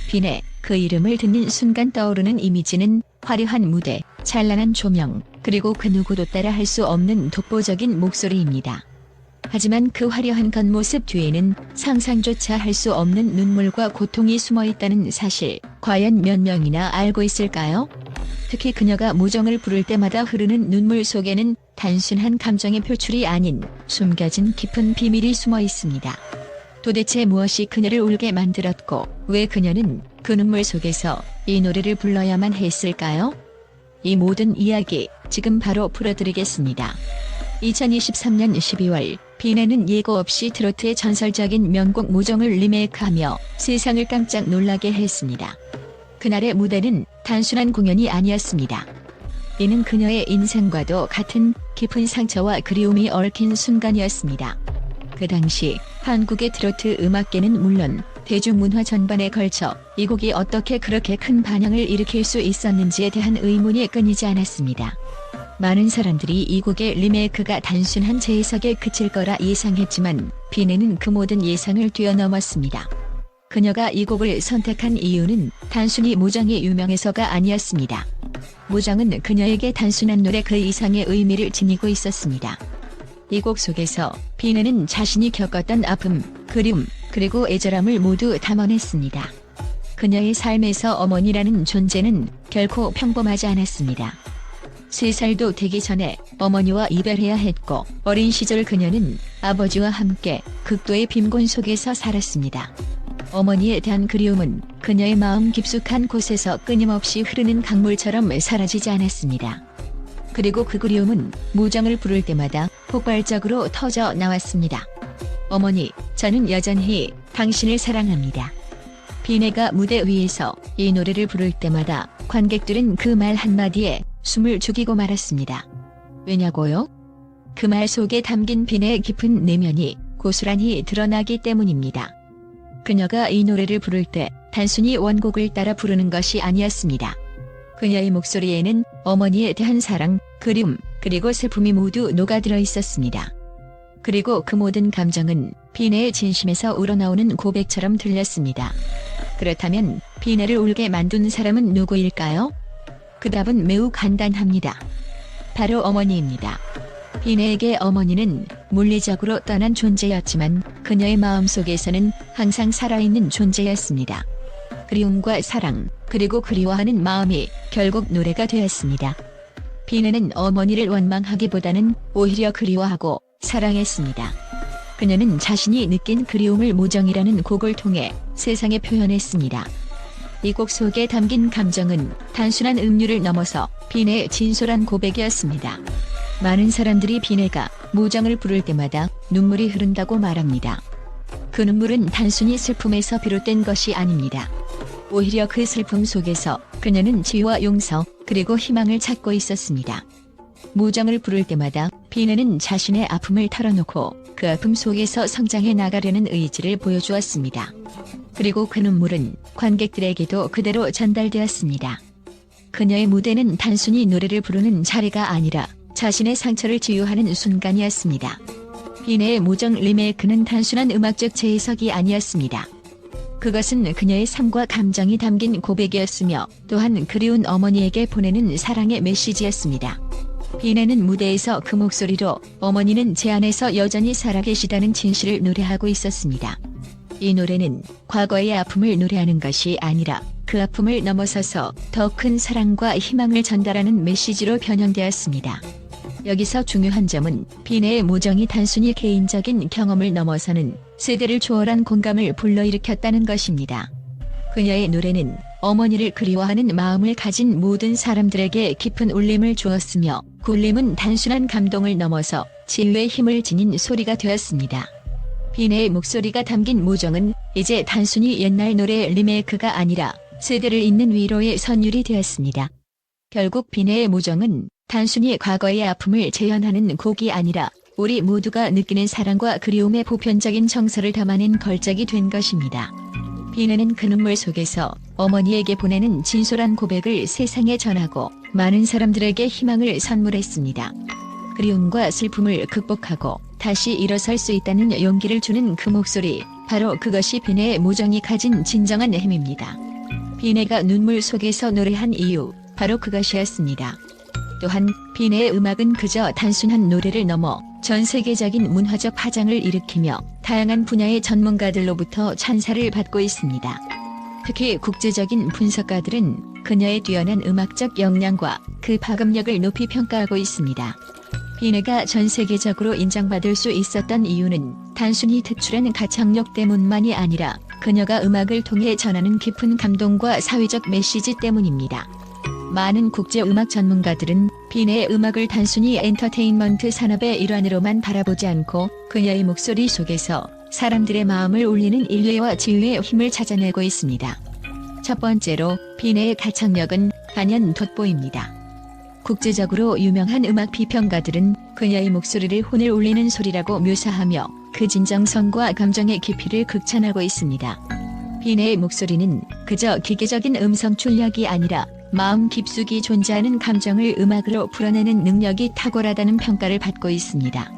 비네, 그 이름을 듣는 순간 떠오르는 이미지는 화려한 무대, 찬란한 조명, 그리고 그 누구도 따라 할 수 없는 독보적인 목소리입니다. 하지만 그 화려한 겉모습 뒤에는 상상조차 할 수 없는 눈물과 고통이 숨어 있다는 사실, 과연 몇 명이나 알고 있을까요? 특히 그녀가 무정을 부를 때마다 흐르는 눈물 속에는 단순한 감정의 표출이 아닌 숨겨진 깊은 비밀이 숨어 있습니다. 도대체 무엇이 그녀를 울게 만들었고 왜 그녀는 그 눈물 속에서 이 노래를 불러야만 했을까요? 이 모든 이야기 지금 바로 풀어드리겠습니다. 2023년 12월 비네는 예고 없이 트로트의 전설적인 명곡 무정을 리메이크하며 세상을 깜짝 놀라게 했습니다. 그날의 무대는 단순한 공연이 아니었습니다. 이는 그녀의 인생과도 같은 깊은 상처와 그리움이 얽힌 순간이었습니다. 그 당시 한국의 트로트 음악계는 물론 대중문화 전반에 걸쳐 이 곡이 어떻게 그렇게 큰 반향을 일으킬 수 있었는지에 대한 의문이 끊이지 않았습니다. 많은 사람들이 이 곡의 리메이크가 단순한 재해석에 그칠 거라 예상했지만 비네는 그 모든 예상을 뛰어넘었습니다. 그녀가 이 곡을 선택한 이유는 단순히 무정이 유명해서가 아니었습니다. 무정은 그녀에게 단순한 노래 그 이상의 의미를 지니고 있었습니다. 이 곡 속에서 비네는 자신이 겪었던 아픔, 그리움, 그리고 애절함을 모두 담아냈습니다. 그녀의 삶에서 어머니라는 존재는 결코 평범하지 않았습니다. 3살도 되기 전에 어머니와 이별해야 했고 어린 시절 그녀는 아버지와 함께 극도의 빈곤 속에서 살았습니다. 어머니에 대한 그리움은 그녀의 마음 깊숙한 곳에서 끊임없이 흐르는 강물처럼 사라지지 않았습니다. 그리고 그 그리움은 무정을 부를 때마다 폭발적으로 터져 나왔습니다. 어머니, 저는 여전히 당신을 사랑합니다. 비네가 무대 위에서 이 노래를 부를 때마다 관객들은 그 말 한마디에 숨을 죽이고 말았습니다. 왜냐고요? 그 말 속에 담긴 비네의 깊은 내면이 고스란히 드러나기 때문입니다. 그녀가 이 노래를 부를 때 단순히 원곡을 따라 부르는 것이 아니었습니다. 그녀의 목소리에는 어머니에 대한 사랑, 그리움, 그리고 슬픔이 모두 녹아들어 있었습니다. 그리고 그 모든 감정은 비네의 진심에서 우러나오는 고백처럼 들렸습니다. 그렇다면 비네를 울게 만든 사람은 누구일까요? 그 답은 매우 간단합니다. 바로 어머니입니다. 비네에게 어머니는 물리적으로 떠난 존재였지만 그녀의 마음속에서는 항상 살아있는 존재였습니다. 그리움과 사랑, 그리고 그리워하는 마음이 결국 노래가 되었습니다. 비네는 어머니를 원망하기보다는 오히려 그리워하고 사랑했습니다. 그녀는 자신이 느낀 그리움을 무정이라는 곡을 통해 세상에 표현했습니다. 이 곡 속에 담긴 감정은 단순한 음유를 넘어서 비네의 진솔한 고백이었습니다. 많은 사람들이 비네가 무정을 부를 때마다 눈물이 흐른다고 말합니다. 그 눈물은 단순히 슬픔에서 비롯된 것이 아닙니다. 오히려 그 슬픔 속에서 그녀는 지혜와 용서, 그리고 희망을 찾고 있었습니다. 무정을 부를 때마다 비네는 자신의 아픔을 털어놓고 그 아픔 속에서 성장해 나가려는 의지를 보여주었습니다. 그리고 그 눈물은 관객들에게도 그대로 전달되었습니다. 그녀의 무대는 단순히 노래를 부르는 자리가 아니라 자신의 상처를 치유하는 순간이었습니다. 비네의 무정 리메이크는 단순한 음악적 재해석이 아니었습니다. 그것은 그녀의 삶과 감정이 담긴 고백이었으며 또한 그리운 어머니에게 보내는 사랑의 메시지였습니다. 비네는 무대에서 그 목소리로 어머니는 제 안에서 여전히 살아계시다는 진실을 노래하고 있었습니다. 이 노래는 과거의 아픔을 노래하는 것이 아니라 그 아픔을 넘어서서 더 큰 사랑과 희망을 전달하는 메시지로 변형되었습니다. 여기서 중요한 점은 비네의 무정이 단순히 개인적인 경험을 넘어서는 세대를 초월한 공감을 불러일으켰다는 것입니다. 그녀의 노래는 어머니를 그리워하는 마음을 가진 모든 사람들에게 깊은 울림을 주었으며 그 울림은 단순한 감동을 넘어서 치유의 힘을 지닌 소리가 되었습니다. 비네의 목소리가 담긴 무정은 이제 단순히 옛날 노래의 리메이크가 아니라 세대를 잇는 위로의 선율이 되었습니다. 결국 비네의 무정은 단순히 과거의 아픔을 재현하는 곡이 아니라 우리 모두가 느끼는 사랑과 그리움의 보편적인 정서를 담아낸 걸작이 된 것입니다. 비네는 그 눈물 속에서 어머니에게 보내는 진솔한 고백을 세상에 전하고 많은 사람들에게 희망을 선물했습니다. 그리움과 슬픔을 극복하고 다시 일어설 수 있다는 용기를 주는 그 목소리, 바로 그것이 비네의 무정이 가진 진정한 힘입니다. 비네가 눈물 속에서 노래한 이유, 바로 그것이었습니다. 또한 비네의 음악은 그저 단순한 노래를 넘어 전 세계적인 문화적 파장을 일으키며 다양한 분야의 전문가들로부터 찬사를 받고 있습니다. 특히 국제적인 분석가들은 그녀의 뛰어난 음악적 역량과 그 파급력을 높이 평가하고 있습니다. 비네가 전 세계적으로 인정받을 수 있었던 이유는 단순히 특출한 가창력 때문만이 아니라 그녀가 음악을 통해 전하는 깊은 감동과 사회적 메시지 때문입니다. 많은 국제 음악 전문가들은 비네의 음악을 단순히 엔터테인먼트 산업의 일환으로만 바라보지 않고 그녀의 목소리 속에서 사람들의 마음을 울리는 인류와 지유의 힘을 찾아내고 있습니다. 첫 번째로 비네의 가창력은 단연 돋보입니다. 국제적으로 유명한 음악 비평가들은 그녀의 목소리를 혼을 울리는 소리라고 묘사하며 그 진정성과 감정의 깊이를 극찬하고 있습니다. 비네의 목소리는 그저 기계적인 음성 출력이 아니라 마음 깊숙이 존재하는 감정을 음악으로 풀어내는 능력이 탁월하다는 평가를 받고 있습니다.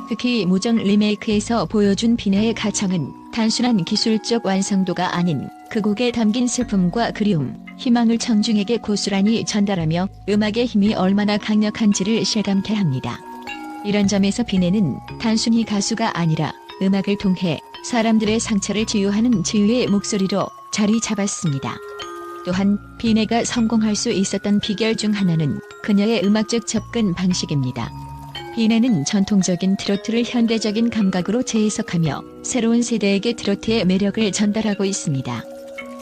특히 무정 리메이크에서 보여준 비네의 가창은 단순한 기술적 완성도가 아닌 그 곡에 담긴 슬픔과 그리움, 희망을 청중에게 고스란히 전달하며 음악의 힘이 얼마나 강력한지를 실감케 합니다. 이런 점에서 비네는 단순히 가수가 아니라 음악을 통해 사람들의 상처를 치유하는 치유의 목소리로 자리 잡았습니다. 또한 비네가 성공할 수 있었던 비결 중 하나는 그녀의 음악적 접근 방식입니다. 비네는 전통적인 트로트를 현대적인 감각으로 재해석하며 새로운 세대에게 트로트의 매력을 전달하고 있습니다.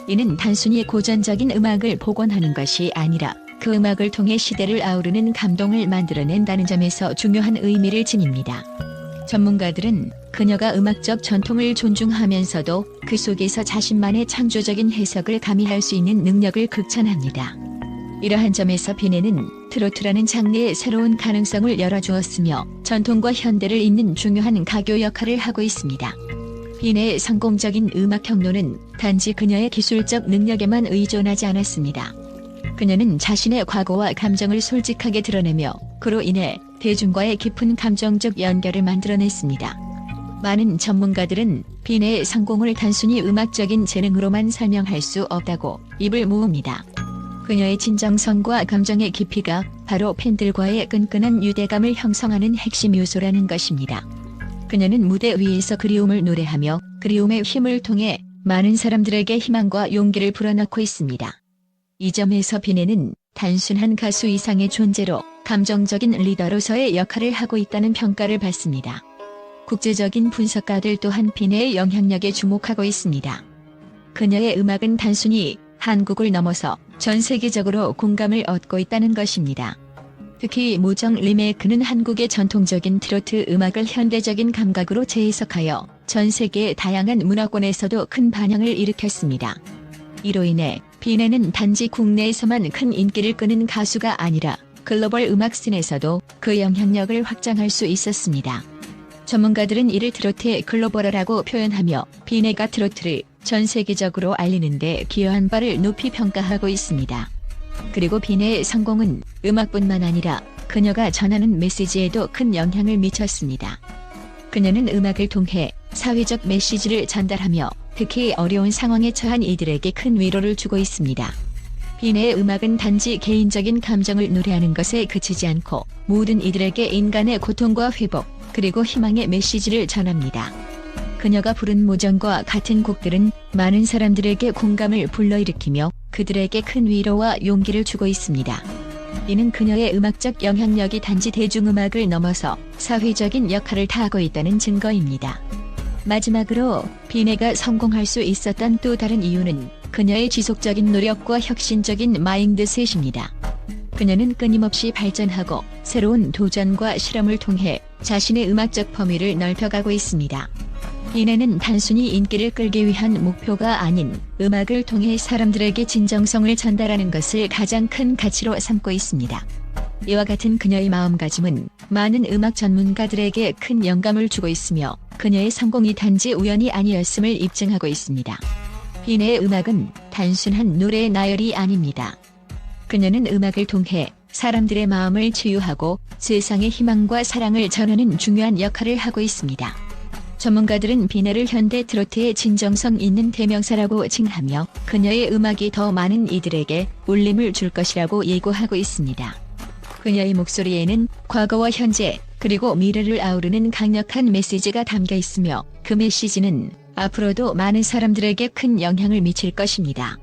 이는 단순히 고전적인 음악을 복원하는 것이 아니라 그 음악을 통해 시대를 아우르는 감동을 만들어낸다는 점에서 중요한 의미를 지닙니다. 전문가들은 그녀가 음악적 전통을 존중하면서도 그 속에서 자신만의 창조적인 해석을 가미할 수 있는 능력을 극찬합니다. 이러한 점에서 비네는 트로트라는 장르의 새로운 가능성을 열어주었으며 전통과 현대를 잇는 중요한 가교 역할을 하고 있습니다. 비네의 성공적인 음악 경로는 단지 그녀의 기술적 능력에만 의존하지 않았습니다. 그녀는 자신의 과거와 감정을 솔직하게 드러내며 그로 인해 대중과의 깊은 감정적 연결을 만들어냈습니다. 많은 전문가들은 비네의 성공을 단순히 음악적인 재능으로만 설명할 수 없다고 입을 모읍니다. 그녀의 진정성과 감정의 깊이가 바로 팬들과의 끈끈한 유대감을 형성하는 핵심 요소라는 것입니다. 그녀는 무대 위에서 그리움을 노래하며 그리움의 힘을 통해 많은 사람들에게 희망과 용기를 불어넣고 있습니다. 이 점에서 비네는 단순한 가수 이상의 존재로 감정적인 리더로서의 역할을 하고 있다는 평가를 받습니다. 국제적인 분석가들 또한 비네의 영향력에 주목하고 있습니다. 그녀의 음악은 단순히 한국을 넘어서 전 세계적으로 공감을 얻고 있다는 것입니다. 특히 무정 리메이크는 한국의 전통적인 트로트 음악을 현대적인 감각으로 재해석하여 전 세계의 다양한 문화권에서도 큰 반향을 일으켰습니다. 이로 인해 비네는 단지 국내에서만 큰 인기를 끄는 가수가 아니라 글로벌 음악 씬에서도 그 영향력을 확장할 수 있었습니다. 전문가들은 이를 트로트의 글로벌화라고 표현하며 비네가 트로트를 전 세계적으로 알리는 데 기여한 바를 높이 평가하고 있습니다. 그리고 비네의 성공은 음악뿐만 아니라 그녀가 전하는 메시지에도 큰 영향을 미쳤습니다. 그녀는 음악을 통해 사회적 메시지를 전달하며 특히 어려운 상황에 처한 이들에게 큰 위로를 주고 있습니다. 비네의 음악은 단지 개인적인 감정을 노래하는 것에 그치지 않고 모든 이들에게 인간의 고통과 회복, 그리고 희망의 메시지를 전합니다. 그녀가 부른 무정과 같은 곡들은 많은 사람들에게 공감을 불러일으키며 그들에게 큰 위로와 용기를 주고 있습니다. 이는 그녀의 음악적 영향력이 단지 대중음악을 넘어서 사회적인 역할을 다하고 있다는 증거입니다. 마지막으로 비네가 성공할 수 있었던 또 다른 이유는 그녀의 지속적인 노력과 혁신적인 마인드셋입니다. 그녀는 끊임없이 발전하고 새로운 도전과 실험을 통해 자신의 음악적 범위를 넓혀가고 있습니다. 비네는 단순히 인기를 끌기 위한 목표가 아닌 음악을 통해 사람들에게 진정성을 전달하는 것을 가장 큰 가치로 삼고 있습니다. 이와 같은 그녀의 마음가짐은 많은 음악 전문가들에게 큰 영감을 주고 있으며 그녀의 성공이 단지 우연이 아니었음을 입증하고 있습니다. 비네의 음악은 단순한 노래의 나열이 아닙니다. 그녀는 음악을 통해 사람들의 마음을 치유하고 세상의 희망과 사랑을 전하는 중요한 역할을 하고 있습니다. 전문가들은 비네를 현대 트로트의 진정성 있는 대명사라고 칭하며 그녀의 음악이 더 많은 이들에게 울림을 줄 것이라고 예고하고 있습니다. 그녀의 목소리에는 과거와 현재 그리고 미래를 아우르는 강력한 메시지가 담겨 있으며 그 메시지는 앞으로도 많은 사람들에게 큰 영향을 미칠 것입니다.